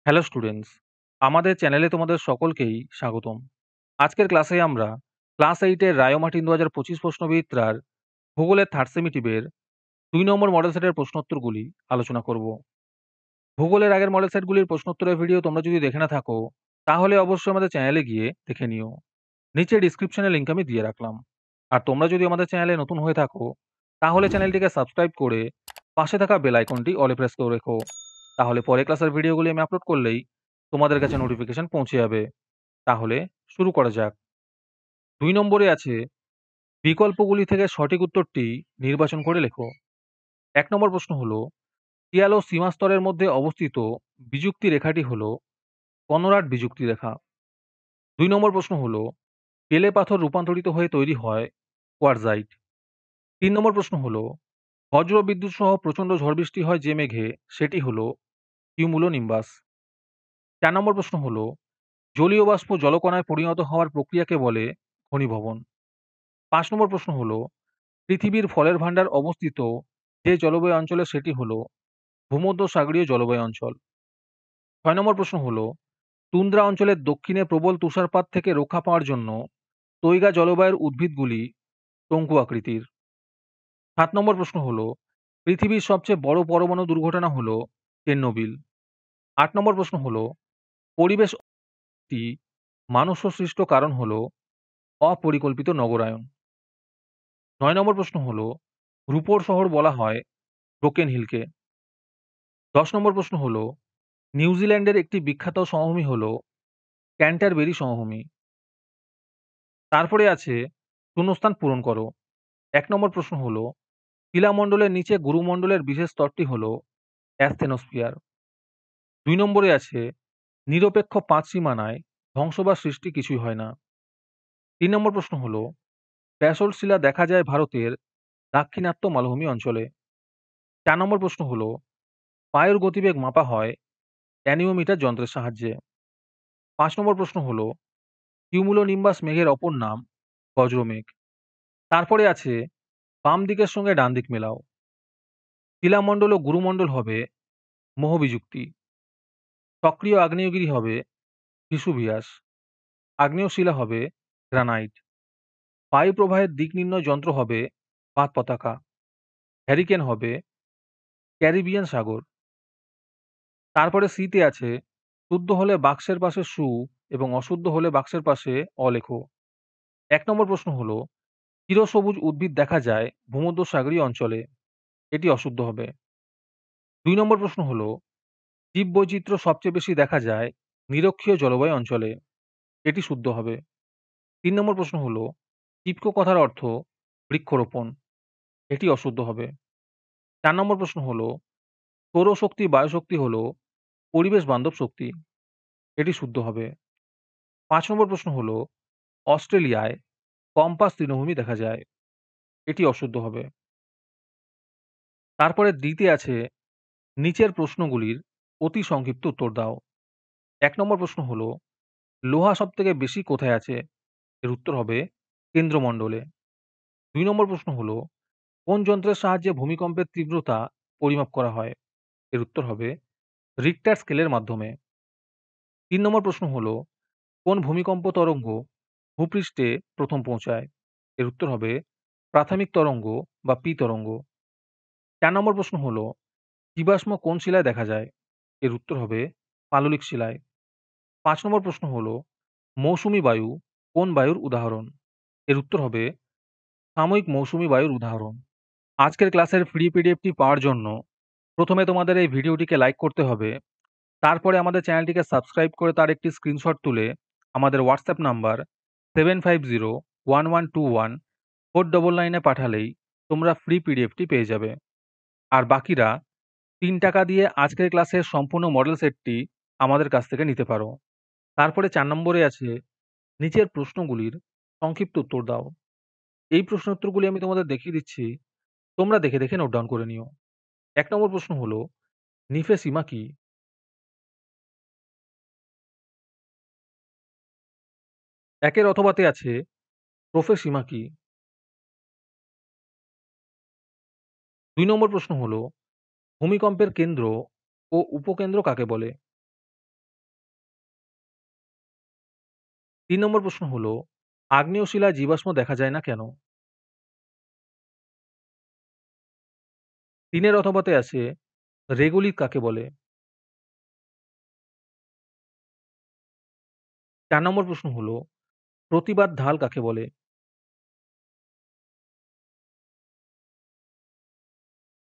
Hello students, আমাদের চ্যানেলে তোমাদের সকলকেই স্বাগতম। আজকের ক্লাসে আমরা ক্লাস 8 এর রায়োমার্টিন ২০২৫ প্রশ্নবিচিত্রার ভূগোলের থার্ড সেমিটিভের ২ নম্বর মডেল সেটের প্রশ্নোত্তরগুলি আলোচনা করব। ভূগোলের আগের মডেল সেটগুলির প্রশ্নোত্তরের ভিডিও তোমরা যদি দেখে না থাকো, তাহলে অবশ্যই আমাদের চ্যানেলে গিয়ে দেখে নিও। নিচে ডিসক্রিপশনে লিংক আমি দিয়ে রাখলাম। আর তোমরা যদি আমাদের চ্যানেলে নতুন হয়ে থাকো, তাহলে চ্যানেলটিকে সাবস্ক্রাইব করে পাশে থাকা বেল আইকনটি অলে প্রেস করে রেখো। তাহলে পরে ক্লাসের ভিডিওগুলি আমি আপলোড করলেই তোমাদের কাছে নোটিফিকেশন পৌঁছে যাবে। তাহলে শুরু করা যাক। ২ নম্বরে আছে বিকল্পগুলি থেকে সঠিক উত্তরটি নির্বাচন করে লেখো। ১ নম্বর প্রশ্ন হলো, টিয়াল ও সীমাস্তরের মধ্যে অবস্থিত বিযুক্তি রেখাটি হলো কনরাড বিযুক্তি রেখা। ২ নম্বর প্রশ্ন হলো, বেলে পাথর রূপান্তরিত হয়ে তৈরি হয় কোয়ার্টজাইট। ৩ নম্বর প্রশ্ন হলো, বজ্র বিদ্যুৎ সহ প্রচণ্ড ঝড় বৃষ্টি হয় যে মেঘে সেটি হলো কিউমুলোনিম্বাস। ৪ নম্বর প্রশ্ন হলো, জলীয় বাষ্প জলকণায় পরিণত হওয়ার প্রক্রিয়াকে বলে ঘনীভবন। ৫ নম্বর প্রশ্ন হলো, পৃথিবীর ফলের ভাণ্ডার অবস্থিত যে জলবায়ু অঞ্চলে সেটি হলো ভূমধ্যসাগরীয় জলবায়ু অঞ্চল। ৬ নম্বর প্রশ্ন হলো, তুন্দ্রা অঞ্চলের দক্ষিণে প্রবল তুষারপাত থেকে রক্ষা পাওয়ার জন্য তৈগা জলবায়ুর উদ্ভিদগুলি শঙ্কু আকৃতির। ৭ নম্বর প্রশ্ন হলো, পৃথিবীর সবচেয়ে বড় পরমাণু দুর্ঘটনা হলো চেরনোবিল। ৮ নম্বর প্রশ্ন হলো, পরিবেশ একটি মানুষ সৃষ্ট কারণ হলো অপরিকল্পিত নগরায়ন। ৯ নম্বর প্রশ্ন হলো, রূপোর শহর বলা হয় ব্রোকেন হিলকে। ১০ নম্বর প্রশ্ন হলো, নিউজিল্যান্ডের একটি বিখ্যাত সমভূমি হলো ক্যান্টারবেরি সমভূমি। তারপরে আছে শূন্যস্থান পূরণ করো। ১ নম্বর প্রশ্ন হলো, শিলামণ্ডলের নিচে গুরুমণ্ডলের বিশেষ স্তরটি হলো অ্যাসথেনোস্ফিয়ার। ২ নম্বরে আছে নিরপেক্ষ ৫ সীমানায় ধ্বংস বা সৃষ্টি কিছুই হয় না। ৩ নম্বর প্রশ্ন হলো, ব্যাসল্ট শিলা দেখা যায় ভারতের দাক্ষিণাত্য মালভূমি অঞ্চলে। ৪ নম্বর প্রশ্ন হলো, বায়ুর গতিবেগ মাপা হয় অ্যানিওমিটার যন্ত্রের সাহায্যে। ৫ নম্বর প্রশ্ন হলো, কিউমুলোনিম্বাস মেঘের অপর নাম বজ্রমেঘ। তারপরে আছে বাম দিকের সঙ্গে ডান দিক মেলাও। শিলামণ্ডল ও গুরুমণ্ডল হবে মোহবিযুক্তি। সক্রিয় আগ্নেয়গিরি হবে ভিসুভিয়াস। আগ্নেয় শিলা হবে গ্রানাইট। বায়ু প্রবাহের দিক নির্ণয় যন্ত্র হবে পাত পতাকা। হ্যারিকেন হবে ক্যারিবিয়ান সাগর। তারপরে সিতে আছে, শুদ্ধ হলে বাক্সের পাশে সু এবং অশুদ্ধ হলে বাক্সের পাশে অ লেখো। ১ নম্বর প্রশ্ন হলো, চিরসবুজ উদ্ভিদ দেখা যায় ভূমধ্যসাগরীয় অঞ্চলে। এটি অশুদ্ধ হবে। ২ নম্বর প্রশ্ন হলো, জীববৈচিত্র্য সবচেয়ে বেশি দেখা যায় নিরক্ষীয় জলবায়ু অঞ্চলে। এটি শুদ্ধ হবে। ৩ নম্বর প্রশ্ন হলো, ইফকো কথার অর্থ বৃক্ষরোপণ। এটি অশুদ্ধ হবে। ৪ নম্বর প্রশ্ন হলো, সৌরশক্তি বায়ুশক্তি হলো পরিবেশ বান্ধব শক্তি। এটি শুদ্ধ হবে। ৫ নম্বর প্রশ্ন হলো, অস্ট্রেলিয়ায় কম্পাস তৃণভূমি দেখা যায়। এটি অশুদ্ধ হবে। তারপরে দ্বিতে আছে, নিচের প্রশ্নগুলির অতি সংক্ষিপ্ত উত্তর দাও। ১ নম্বর প্রশ্ন হলো, লোহা সবথেকে বেশি কোথায় আছে? এর উত্তর হবে কেন্দ্রমণ্ডলে। ২ নম্বর প্রশ্ন হলো, কোন যন্ত্রের সাহায্যে ভূমিকম্পের তীব্রতা পরিমাপ করা হয়? এর উত্তর হবে রিক্টার স্কেলের মাধ্যমে। ৩ নম্বর প্রশ্ন হলো, কোন ভূমিকম্প তরঙ্গ ভূপৃষ্ঠে প্রথম পৌঁছায়? এর উত্তর হবে প্রাথমিক তরঙ্গ বা পি তরঙ্গ। ৪ নম্বর প্রশ্ন হলো, জীবাশ্ম কোন শিলায় দেখা যায়? এর উত্তর হবে পাললিক শিলায়। ৫ নম্বর প্রশ্ন হলো, মৌসুমী বায়ু কোন বায়ুর উদাহরণ? এর উত্তর হবে সাময়িক মৌসুমী বায়ুর উদাহরণ। আজকের ক্লাসের ফ্রি পিডিএফটি পাওয়ার জন্য প্রথমে তোমাদের এই ভিডিওটিকে লাইক করতে হবে। তারপরে আমাদের চ্যানেলটিকে সাবস্ক্রাইব করে তার একটি স্ক্রিনশট তুলে আমাদের হোয়াটসঅ্যাপ নাম্বার 7501121499 পাঠালেই তোমরা ফ্রি পিডিএফটি পেয়ে যাবে। আর বাকিরা ৩ টাকা দিয়ে আজকের ক্লাসের সম্পূর্ণ মডেল সেটটি আমাদের কাছ থেকে নিতে পারো। তারপরে ৪ নম্বরে আছে, নিচের প্রশ্নগুলির সংক্ষিপ্ত উত্তর দাও। এই প্রশ্ন উত্তরগুলি আমি তোমাদের দেখিয়ে দিচ্ছি, তোমরা দেখে দেখে নোট ডাউন করে নিও। ১ নম্বর প্রশ্ন হলো, নিফেসিমা কি? একের অথবাতে আছে প্রোফেসিমা কি? ২ নম্বর প্রশ্ন হলো, ভূমিকম্পের কেন্দ্র ও উপকেন্দ্র কাকে বলে? ৩ নম্বর প্রশ্ন হলো, আগ্নেয় শিলায় জীবাশ্ম দেখা যায় না কেন? ৩ এর অথবাতে আছে, রেগোলিথ কাকে বলে? ৪ নম্বর প্রশ্ন হলো, প্রতিবাদ ঢাল কাকে বলে?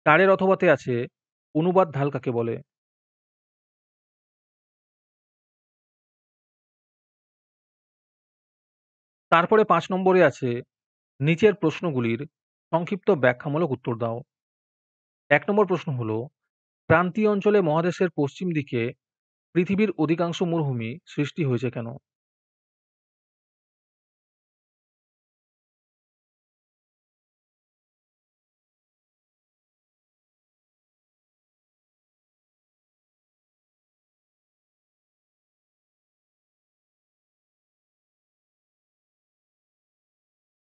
৪ এর অথবাতে আছে, অনুবাদ ঢাল কাকে বলে? তারপরে ৫ নম্বরে আছে, নিচের প্রশ্নগুলির সংক্ষিপ্ত ব্যাখ্যামূলক উত্তর দাও। ১ নম্বর প্রশ্ন হলো, ক্রান্তীয় অঞ্চলে মহাদেশের পশ্চিম দিকে পৃথিবীর অধিকাংশ মরুভূমি সৃষ্টি হয়েছে কেন?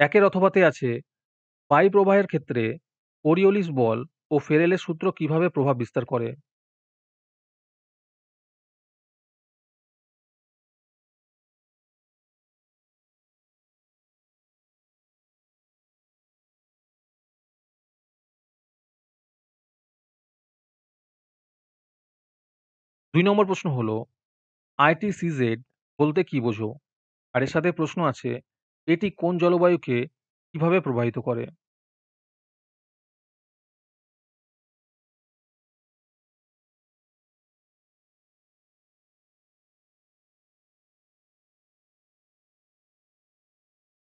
একের অথবাতে আছে, বায়ু প্রবাহের ক্ষেত্রে কোরিওলিস বল ও ফেরেলের সূত্র কিভাবে প্রভাব বিস্তার করে? ২ নম্বর প্রশ্ন হলো, আইটিসিজেড বলতে কি বোঝো? আর এর সাথে প্রশ্ন আছে, এটি কোন জলবায়ুকে কিভাবে প্রভাবিত করে?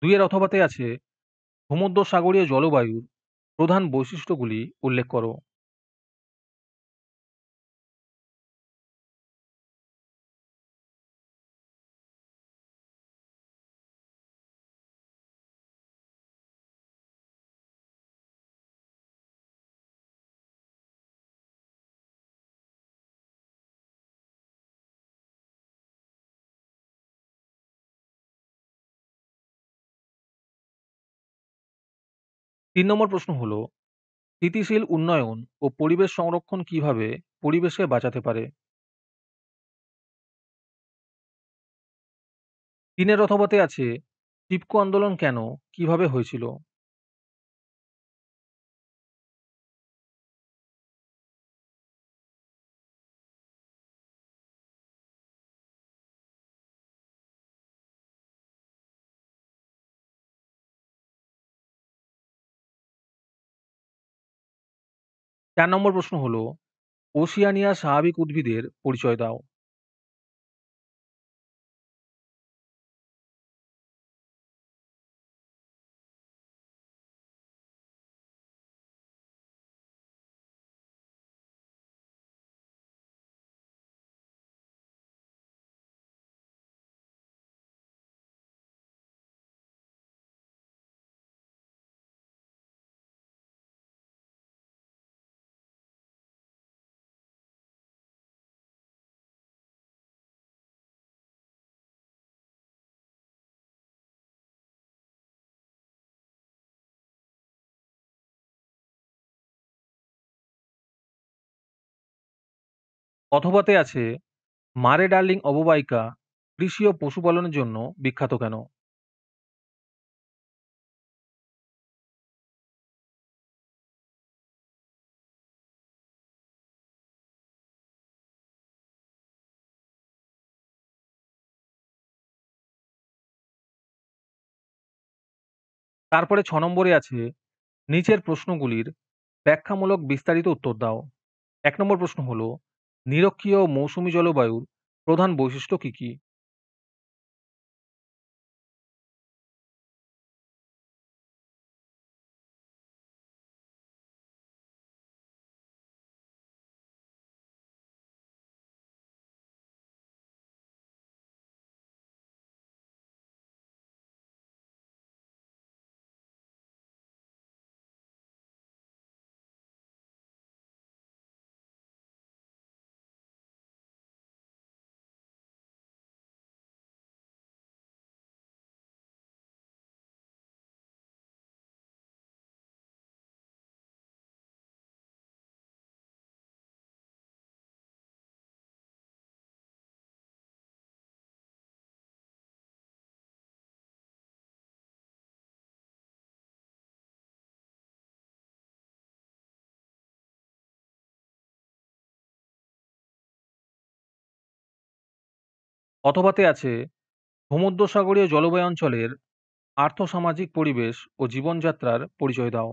২ এর অথবাতে আছে, ভূমধ্যসাগরীয় জলবায়ুর প্রধান বৈশিষ্ট্যগুলি উল্লেখ করো। তিন নম্বর প্রশ্ন হলো, স্থিতিশীল উন্নয়ন ও পরিবেশ সংরক্ষণ কিভাবে পরিবেশকে বাঁচাতে পারে? ৩ এর অথবাতে আছে, টিপকো আন্দোলন কেন, কিভাবে হয়েছিল? চার নম্বর প্রশ্ন হলো, ওশিয়ানিয়ার স্বাভাবিক উদ্ভিদের পরিচয় দাও। অথবাতে আছে, মারে ডার্লিং অববাহিকা কৃষি ও পশুপালনের জন্য বিখ্যাত কেন? তারপরে ৬ নম্বরে আছে, নিচের প্রশ্নগুলির ব্যাখ্যামূলক বিস্তারিত উত্তর দাও। ১ নম্বর প্রশ্ন হলো, নিরক্ষীয় মৌসুমী জলবায়ুর প্রধান বৈশিষ্ট্য কি কি? অথবাতে আছে ভূমধ্যসাগরীয় জলবায়ু অঞ্চলের আর্থসামাজিক পরিবেশ ও জীবনযাত্রার পরিচয় দাও।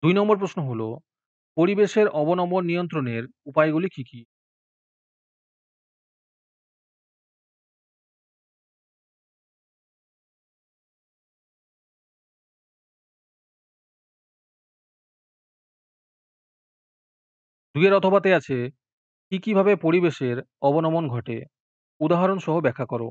২ নম্বর প্রশ্ন হলো, পরিবেশের অবনমন নিয়ন্ত্রণের উপায়গুলি কি, কি? দুইয়ের অথবাতে আছে, কি ভাবে পরিবেশের অবনমন ঘটে? উদাহরণ সহ ব্যাখ্যা করো।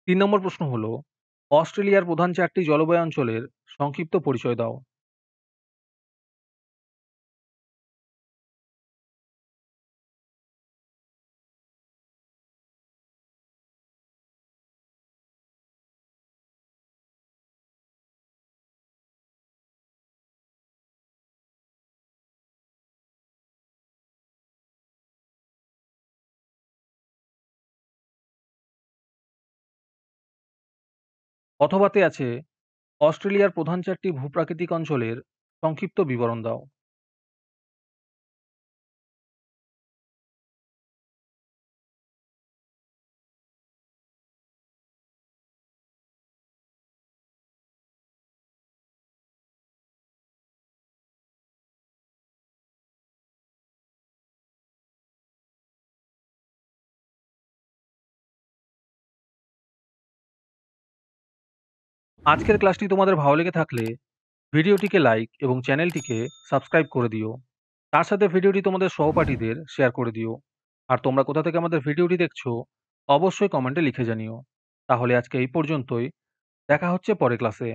তিন নম্বর প্রশ্ন হলো, অস্ট্রেলিয়ার প্রধান ৪ টি জলবায়ু অঞ্চলের সংক্ষিপ্ত পরিচয় দাও। অথবাতে আছে, অস্ট্রেলিয়ার প্রধান ৪ টি ভূপ্রাকৃতিক অঞ্চলের সংক্ষিপ্ত বিবরণ দাও। আজকের ক্লাসটি তোমাদের ভালো লেগে থাকলে ভিডিওটিকে লাইক এবং চ্যানেলটিকে সাবস্ক্রাইব করে দিও। তার সাথে ভিডিওটি তোমাদের সহপাঠীদের শেয়ার করে দিও। আর তোমরা কোথা থেকে আমাদের ভিডিওটি দেখছো অবশ্যই কমেন্টে লিখে জানিও। তাহলে আজকে এই পর্যন্তই। দেখা হচ্ছে পরের ক্লাসে।